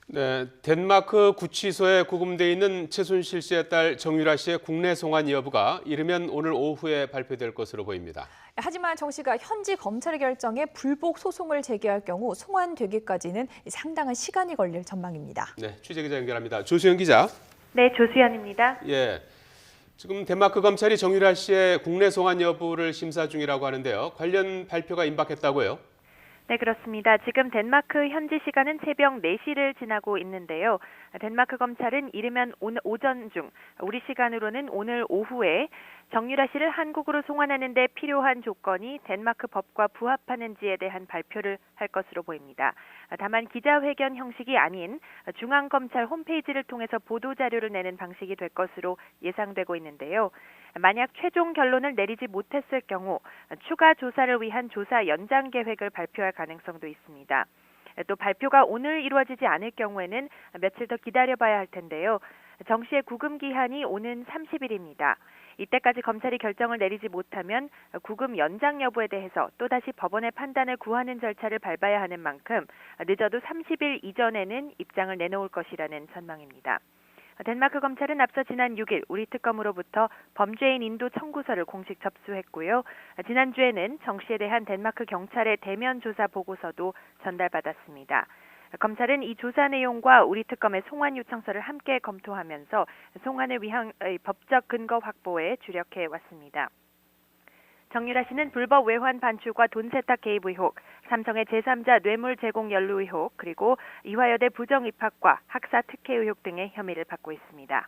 네, 덴마크 구치소에 구금돼 있는 최순실 씨의 딸 정유라 씨의 국내 송환 여부가 이르면 오늘 오후에 발표될 것으로 보입니다. 하지만 정 씨가 현지 검찰의 결정에 불복 소송을 제기할 경우 송환되기까지는 상당한 시간이 걸릴 전망입니다. 네, 취재기자 연결합니다. 조수영 기자. 네, 조수연입니다. 예, 지금 덴마크 검찰이 정유라 씨의 국내 송환 여부를 심사 중이라고 하는데요. 관련 발표가 임박했다고요? 네, 그렇습니다. 지금 덴마크 현지 시간은 새벽 4시를 지나고 있는데요. 덴마크 검찰은 이르면 오늘 오전 중, 우리 시간으로는 오늘 오후에 정유라 씨를 한국으로 송환하는 데 필요한 조건이 덴마크 법과 부합하는지에 대한 발표를 할 것으로 보입니다. 다만 기자회견 형식이 아닌 중앙검찰 홈페이지를 통해서 보도자료를 내는 방식이 될 것으로 예상되고 있는데요. 만약 최종 결론을 내리지 못했을 경우 추가 조사를 위한 조사 연장 계획을 발표할 가능성도 있습니다. 또 발표가 오늘 이루어지지 않을 경우에는 며칠 더 기다려봐야 할 텐데요. 정 씨의 구금 기한이 오는 30일입니다. 이때까지 검찰이 결정을 내리지 못하면 구금 연장 여부에 대해서 또다시 법원의 판단을 구하는 절차를 밟아야 하는 만큼 늦어도 30일 이전에는 입장을 내놓을 것이라는 전망입니다. 덴마크 검찰은 앞서 지난 6일 우리 특검으로부터 범죄인 인도 청구서를 공식 접수했고요. 지난주에는 정 씨에 대한 덴마크 경찰의 대면 조사 보고서도 전달받았습니다. 검찰은 이 조사 내용과 우리 특검의 송환 요청서를 함께 검토하면서 송환을 위한 법적 근거 확보에 주력해 왔습니다. 정유라 씨는 불법 외환 반출과 돈 세탁 개입 의혹, 삼성의 제3자 뇌물 제공 연루 의혹, 그리고 이화여대 부정 입학과 학사 특혜 의혹 등의 혐의를 받고 있습니다.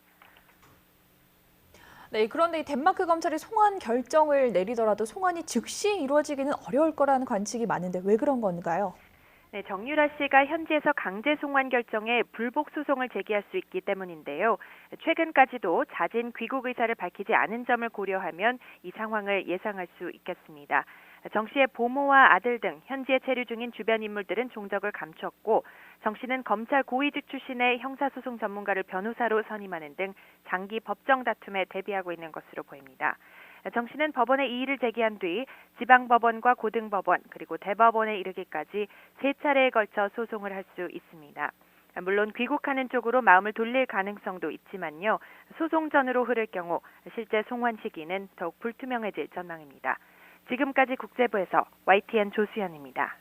네, 그런데 덴마크 검찰이 송환 결정을 내리더라도 송환이 즉시 이루어지기는 어려울 거라는 관측이 많은데 왜 그런 건가요? 네, 정유라 씨가 현지에서 강제 송환 결정에 불복 소송을 제기할 수 있기 때문인데요. 최근까지도 자진 귀국 의사를 밝히지 않은 점을 고려하면 이 상황을 예상할 수 있겠습니다. 정 씨의 보모와 아들 등 현지에 체류 중인 주변 인물들은 종적을 감췄고 정 씨는 검찰 고위직 출신의 형사소송 전문가를 변호사로 선임하는 등 장기 법정 다툼에 대비하고 있는 것으로 보입니다. 정 씨는 법원에 이의를 제기한 뒤 지방법원과 고등법원 그리고 대법원에 이르기까지 3차례에 걸쳐 소송을 할 수 있습니다. 물론 귀국하는 쪽으로 마음을 돌릴 가능성도 있지만요. 소송전으로 흐를 경우 실제 송환 시기는 더욱 불투명해질 전망입니다. 지금까지 국제부에서 YTN 조수연입니다.